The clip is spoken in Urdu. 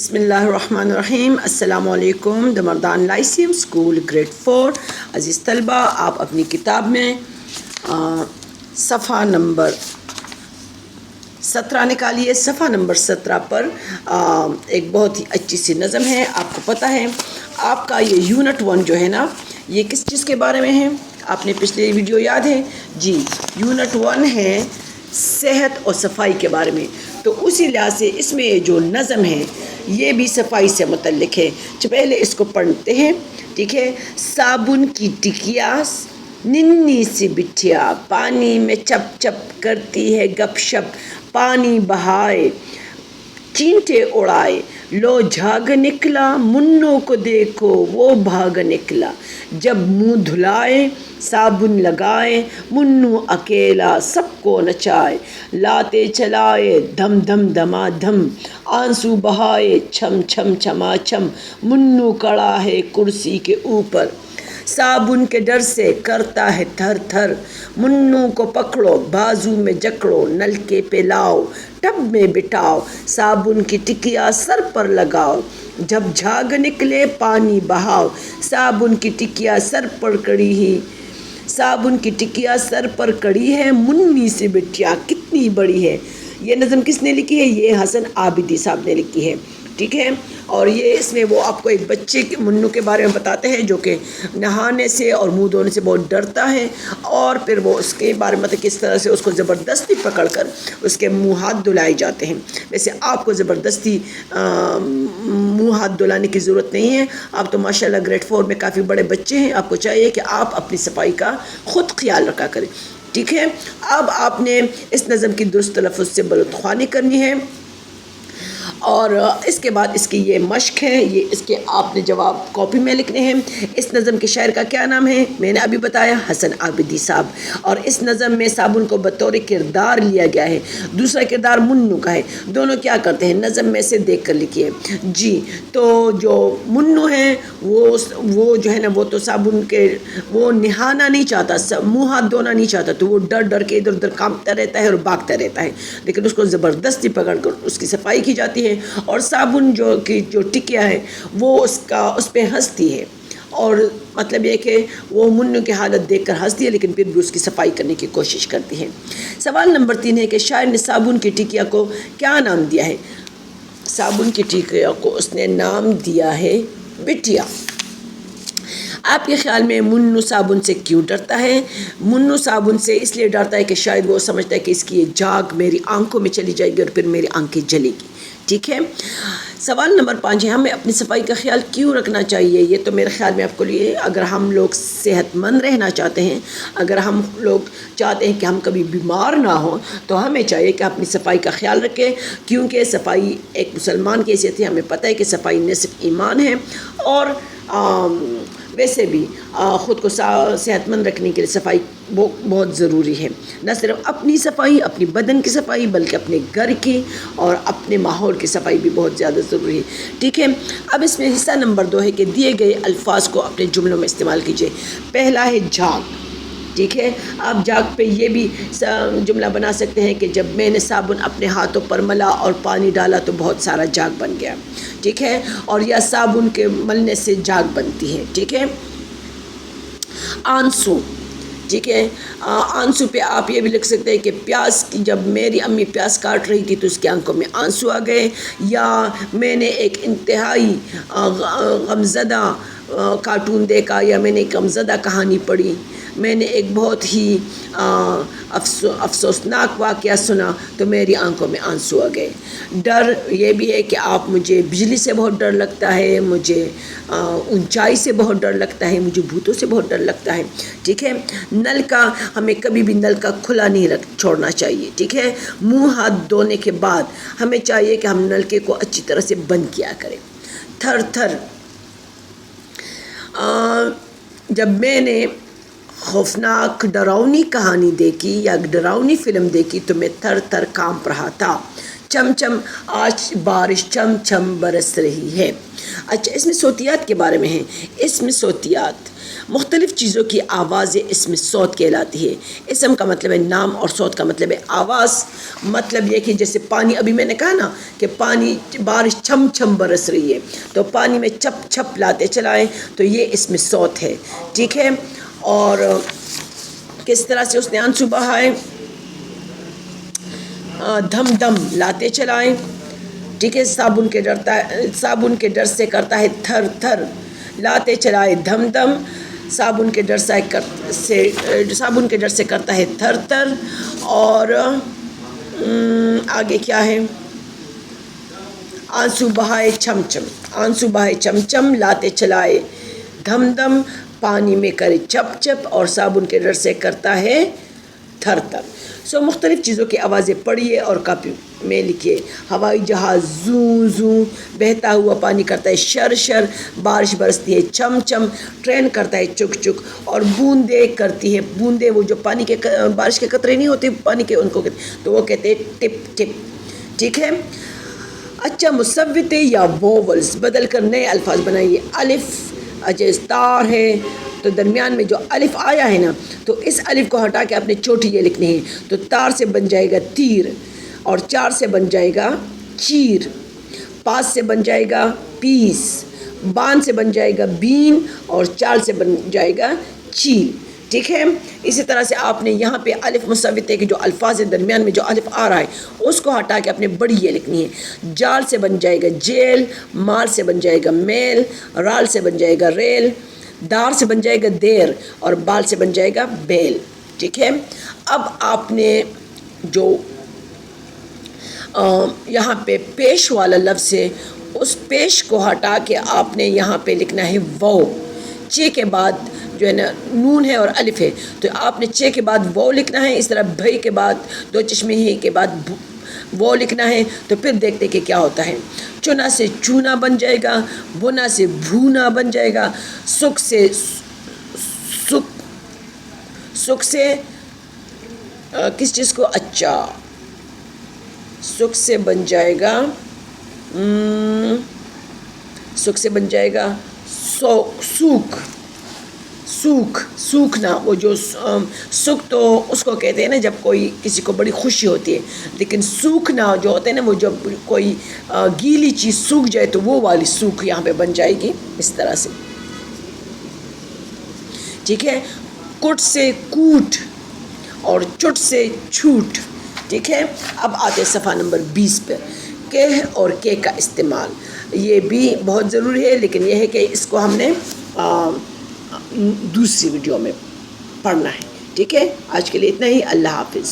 بسم اللہ الرحمن الرحیم۔ السلام علیکم۔ دمردان لائسیم اسکول گریڈ 4 عزیز طلبہ، آپ اپنی کتاب میں صفحہ نمبر 17 نکالیے۔ صفحہ نمبر 17 پر ایک بہت ہی اچھی سی نظم ہے۔ آپ کو پتہ ہے آپ کا یہ یونٹ 1 جو ہے نا، یہ کس چیز کے بارے میں ہے؟ آپ نے پچھلے ویڈیو یاد ہے جی، یونٹ 1 ہے صحت اور صفائی کے بارے میں۔ تو اسی لحاظ سے اس میں جو نظم ہے یہ بھی صفائی سے متعلق ہے۔ پہلے اس کو پڑھتے ہیں، ٹھیک ہے۔ صابن کی ٹکیا ننھی سی بٹھیا، پانی میں چپ چپ کرتی ہے گپ شپ، پانی بہائے چینٹے اڑائے، لو جھاگ نکلا منوں کو دیکھو وہ بھاگ نکلا، جب منہ دھلائے صابن لگائے منوں اکیلا سب کو نچائے، لاتے چلائے دھم دھم دھما دھم، آنسو بہائے چھم چھم چھما چھم، منوں کڑا ہے کرسی کے اوپر، صابن کے ڈر سے کرتا ہے تھر تھر، منوں کو پکڑو بازو میں جکڑو، نلکے پہ لاؤ ٹب میں بٹھاؤ، صابن کی ٹکیا سر پر لگاؤ، جب جھاگ نکلے پانی بہاؤ، صابن کی ٹکیا سر پر کڑی ہی، صابن کی ٹکیا سر پر کڑی ہے، منی سی بٹیا کتنی بڑی ہے۔ یہ نظم کس نے لکھی ہے؟ یہ حسن عابدی صاحب نے لکھی ہے، ٹھیک ہے۔ اور یہ اس میں وہ آپ کو ایک بچے کے منوں کے بارے میں بتاتے ہیں جو کہ نہانے سے اور منہ دھونے سے بہت ڈرتا ہے، اور پھر وہ اس کے بارے میں کس طرح سے اس کو زبردستی پکڑ کر اس کے منہ ہاتھ دھلائے جاتے ہیں۔ ویسے آپ کو زبردستی منہ ہاتھ دھلانے کی ضرورت نہیں ہے، آپ تو ماشاءاللہ گریڈ 4 میں کافی بڑے بچے ہیں، آپ کو چاہیے کہ آپ اپنی صفائی کا خود خیال رکھا کریں، ٹھیک ہے۔ اب آپ نے اس نظم کی درست تلفظ سے بلند خوانی کرنی ہے، اور اس کے بعد اس کی یہ مشق ہے، یہ اس کے آپ نے جواب کاپی میں لکھنے ہیں۔ اس نظم کے شاعر کا کیا نام ہے؟ میں نے ابھی بتایا، حسن عابدی صاحب۔ اور اس نظم میں صابن کو بطور کردار لیا گیا ہے، دوسرا کردار منوں کا ہے۔ دونوں کیا کرتے ہیں؟ نظم میں سے دیکھ کر لکھیے جی۔ تو جو منوں ہیں وہ جو ہے نا، وہ تو صابن کے وہ نہانا نہیں چاہتا، منہ ہاتھ دھونا نہیں چاہتا، تو وہ ڈر ڈر کے ادھر ادھر کامتا رہتا ہے اور بھاگتا رہتا ہے، لیکن اس کو زبردستی پکڑ کر اس کی صفائی کی جاتی ہے، اور صابن جو ٹکیا ہے وہ اس پہ ہنستی ہے، اور مطلب یہ کہ وہ منوں کی حالت دیکھ کر ہنستی ہے لیکن پھر بھی اس کی صفائی کرنے کی کوشش کرتی ہے۔ سوال نمبر 3 ہے کہ شاعر نے صابن کی ٹکیا کو کیا نام دیا ہے؟ صابن کی ٹکیا کو اس نے نام دیا ہے بٹیا۔ آپ کے خیال میں منوں صابن سے کیوں ڈرتا ہے؟ منوں صابن سے اس لیے ڈرتا ہے کہ شاید وہ سمجھتا ہے کہ اس کی یہ جاگ میری آنکھوں میں چلی جائے گی اور پھر میری آنکھیں جلے گی، ٹھیک ہے۔ سوال نمبر 5 ہے ہمیں اپنی صفائی کا خیال کیوں رکھنا چاہیے؟ یہ تو میرے خیال میں آپ کو لیے اگر ہم لوگ صحت مند رہنا چاہتے ہیں، اگر ہم لوگ چاہتے ہیں کہ ہم کبھی بیمار نہ ہوں، تو ہمیں چاہیے کہ اپنی صفائی کا خیال رکھیں، کیونکہ صفائی ایک مسلمان کی حیثیت ہے، ہمیں پتہ ہے کہ صفائی نصف ایمان ہے، اور ویسے بھی خود کو صحت مند رکھنے کے لیے صفائی بہت ضروری ہے، نہ صرف اپنی صفائی، اپنی بدن کی صفائی، بلکہ اپنے گھر کی اور اپنے ماحول کی صفائی بھی بہت زیادہ ضروری ہے، ٹھیک ہے۔ اب اس میں حصہ نمبر 2 ہے کہ دیے گئے الفاظ کو اپنے جملوں میں استعمال کیجیے۔ پہلا ہے جھاگ، ٹھیک ہے۔ آپ جھاگ پہ یہ بھی جملہ بنا سکتے ہیں کہ جب میں نے صابن اپنے ہاتھوں پر ملا اور پانی ڈالا تو بہت سارا جھاگ بن گیا، ٹھیک ہے، اور یا صابن کے ملنے سے جھاگ بنتی ہے، ٹھیک ہے۔ آنسو، ٹھیک ہے، آنسو پہ آپ یہ بھی لکھ سکتے ہیں کہ پیاس کی، جب میری امی پیاس کاٹ رہی تھی تو اس کی آنکھوں میں آنسو آ گئے، یا میں نے ایک انتہائی غمزدہ کارٹون دیکھا، یا میں نے ایک غمزدہ کہانی پڑھی، میں نے ایک بہت ہی افسوسناک واقعہ سنا تو میری آنکھوں میں آنسو آ گئے۔ ڈر یہ بھی ہے کہ مجھے بجلی سے بہت ڈر لگتا ہے، مجھے اونچائی سے بہت ڈر لگتا ہے، مجھے بھوتوں سے بہت ڈر لگتا ہے، ٹھیک ہے۔ نل کا، ہمیں کبھی بھی نل کا کھلا نہیں چھوڑنا چاہیے، ٹھیک ہے۔ منہ ہاتھ دھونے کے بعد ہمیں چاہیے کہ ہم نلکے کو اچھی طرح سے بند کیا کریں۔ تھر تھر، جب میں نے خوفناک ڈراؤنی کہانی دیکھی یا ڈراؤنی فلم دیکھی تو میں تھر تھر کانپ رہا تھا۔ چم چم آج بارش چم چم برس رہی ہے۔ اچھا، اس میں صوتیات کے بارے میں ہیں۔ اس میں صوتیات مختلف چیزوں کی آوازیں اس میں صوت کہلاتی ہے۔ اسم کا مطلب ہے نام اور صوت کا مطلب ہے آواز۔ مطلب یہ کہ جیسے پانی، ابھی میں نے کہا نا کہ پانی بارش چھم چھم برس رہی ہے، تو پانی میں چپ چھپ لاتے چلائیں، تو یہ اس میں صوت ہے، ٹھیک ہے۔ اور کس طرح سے اس نے آنسو بہائے، دھم دھم لاتے چلائیں، ٹھیک ہے۔ صابن کے ڈر سے کرتا ہے تھر تھر، لاتے چلائے دھم دھم، صابن کے ڈر سے کرتا ہے تھر تھر۔ اور آگے کیا ہے، آنسو بہائے چھم چھم، آنسو بہائے چھم چھم، لاتے چلائے دھم دھم، پانی میں کرے چپ چپ، اور صابن کے ڈر سے کرتا ہے تھر تھر۔ مختلف چیزوں کی آوازیں پڑھیے اور کاپی میں لکھیے۔ ہوائی جہاز زوں زوں، بہتا ہوا پانی کرتا ہے شر شر، بارش برستی ہے چم چم، ٹرین کرتا ہے چک چک، اور بوندیں کرتی ہے، بوندیں وہ جو پانی کے بارش کے قطرے نہیں ہوتے پانی کے، ان کو تو وہ کہتے ہیں ٹپ ٹپ، ٹھیک ہے۔ اچھا، مصوتے یا ووولز بدل کر نئے الفاظ بنائیے۔ الف، اچھا تار ہے تو درمیان میں جو الف آیا ہے نا، تو اس الف کو ہٹا کے اپنے چوٹی یہ لکھنے ہیں، تو تار سے بن جائے گا تیر، اور چار سے بن جائے گا چیر، پاس سے بن جائے گا پیس، بان سے بن جائے گا بین، اور چال سے بن جائے گا چیل، ٹھیک ہے۔ اسی طرح سے آپ نے یہاں پہ الف مصوتے کے جو الفاظ ہیں درمیان میں جو الف آ رہا ہے اس کو ہٹا کے اپنے بڑی یہ لکھنی ہے۔ جال سے بن جائے گا جیل، مال سے بن جائے گا میل، رال سے بن جائے گا ریل، دار سے بن جائے گا دیر، اور بال سے بن جائے گا بیل، ٹھیک ہے۔ اب آپ نے جو یہاں پہ پیش والا لفظ ہے اس پیش کو ہٹا کے آپ نے یہاں پہ لکھنا ہے وو، چے کے بعد جو ہے نا نون ہے اور الف ہے، تو آپ نے چے کے بعد وو لکھنا ہے، اس طرح بھئی کے بعد دو چشمے ہی کے بعد وہ لکھنا ہے، تو پھر دیکھتے کہ کیا ہوتا ہے۔ چنا سے چونا بن جائے گا، بنا سے بھونا بن جائے گا، سکھ سے کس چیز کو، اچھا سکھ سے بن جائے گا، سکھ سے بن جائے گا سوکھنا، وہ جو سکھ تو اس کو کہتے ہیں نا جب کوئی کسی کو بڑی خوشی ہوتی ہے، لیکن سوکھنا جو ہوتا ہے نا وہ جب کوئی گیلی چیز سوکھ جائے تو وہ والی سوکھ یہاں پہ بن جائے گی اس طرح سے، ٹھیک ہے۔ کٹ سے کوٹ اور چٹ سے چھوٹ، ٹھیک ہے۔ اب آتے صفحہ نمبر 20 پر، کہ اور کے کا استعمال، یہ بھی بہت ضروری ہے، لیکن یہ ہے کہ اس کو ہم نے دوسری ویڈیو میں پڑھنا ہے، ٹھیک ہے۔ آج کے لیے اتنا ہی، اللہ حافظ۔